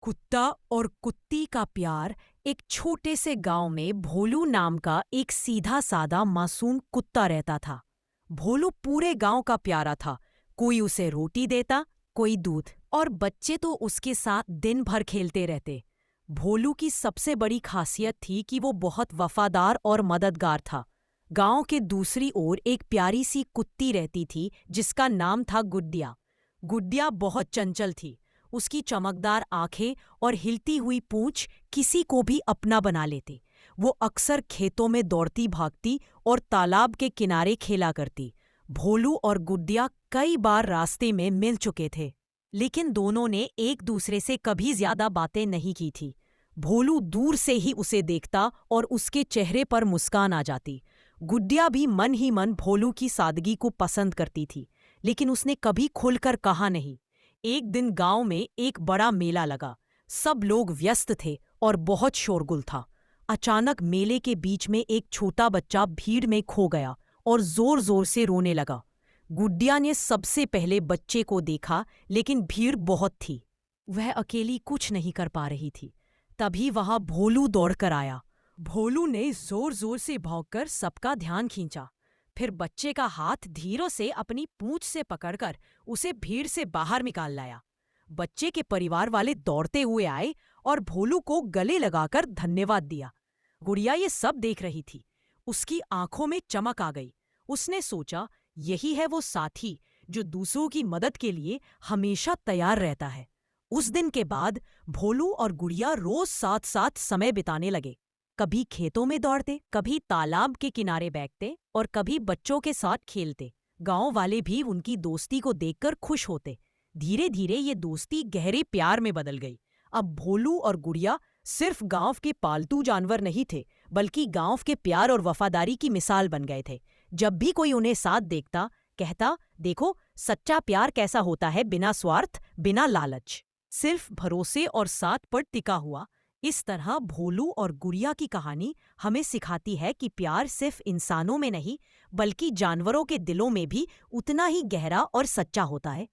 कुत्ता और कुत्ती का प्यार। एक छोटे से गांव में भोलू नाम का एक सीधा सादा मासूम कुत्ता रहता था। भोलू पूरे गांव का प्यारा था। कोई उसे रोटी देता, कोई दूध, और बच्चे तो उसके साथ दिन भर खेलते रहते। भोलू की सबसे बड़ी खासियत थी कि वो बहुत वफादार और मददगार था। गांव के दूसरी ओर एक प्यारी सी कुत्ती रहती थी जिसका नाम था गुड्डिया। गुड्डिया बहुत चंचल थी। उसकी चमकदार आंखें और हिलती हुई पूंछ किसी को भी अपना बना लेते। वो अक्सर खेतों में दौड़ती भागती और तालाब के किनारे खेला करती। भोलू और गुड्डिया कई बार रास्ते में मिल चुके थे, लेकिन दोनों ने एक दूसरे से कभी ज्यादा बातें नहीं की थी। भोलू दूर से ही उसे देखता और उसके चेहरे पर मुस्कान आ जाती। गुड्डिया भी मन ही मन भोलू की सादगी को पसंद करती थी, लेकिन उसने कभी खुलकर कहा नहीं। एक दिन गांव में एक बड़ा मेला लगा। सब लोग व्यस्त थे और बहुत शोरगुल था। अचानक मेले के बीच में एक छोटा बच्चा भीड़ में खो गया और जोर जोर से रोने लगा। गुड्डिया ने सबसे पहले बच्चे को देखा, लेकिन भीड़ बहुत थी। वह अकेली कुछ नहीं कर पा रही थी। तभी वहां भोलू दौड़कर आया। भोलू ने जोर जोर से भौंककर सबका ध्यान खींचा। फिर बच्चे का हाथ धीरे से अपनी पूंछ से पकड़कर उसे भीड़ से बाहर निकाल लाया। बच्चे के परिवार वाले दौड़ते हुए आए और भोलू को गले लगाकर धन्यवाद दिया। गुड़िया ये सब देख रही थी। उसकी आंखों में चमक आ गई। उसने सोचा, यही है वो साथी जो दूसरों की मदद के लिए हमेशा तैयार रहता है। उस दिन के बाद भोलू और गुड़िया रोज साथ साथ समय बिताने लगे। कभी खेतों में दौड़ते, कभी तालाब के किनारे बैठते और कभी बच्चों के साथ खेलते। गांव वाले भी उनकी दोस्ती को देखकर खुश होते। धीरे धीरे ये दोस्ती गहरे प्यार में बदल गई। अब भोलू और गुड़िया सिर्फ गांव के पालतू जानवर नहीं थे, बल्कि गांव के प्यार और वफादारी की मिसाल बन गए थे। जब भी कोई उन्हें साथ देखता, कहता, देखो सच्चा प्यार कैसा होता है, बिना स्वार्थ, बिना लालच, सिर्फ भरोसे और साथ पर टिका हुआ। इस तरह भोलू और गुड़िया की कहानी हमें सिखाती है कि प्यार सिर्फ इंसानों में नहीं, बल्कि जानवरों के दिलों में भी उतना ही गहरा और सच्चा होता है।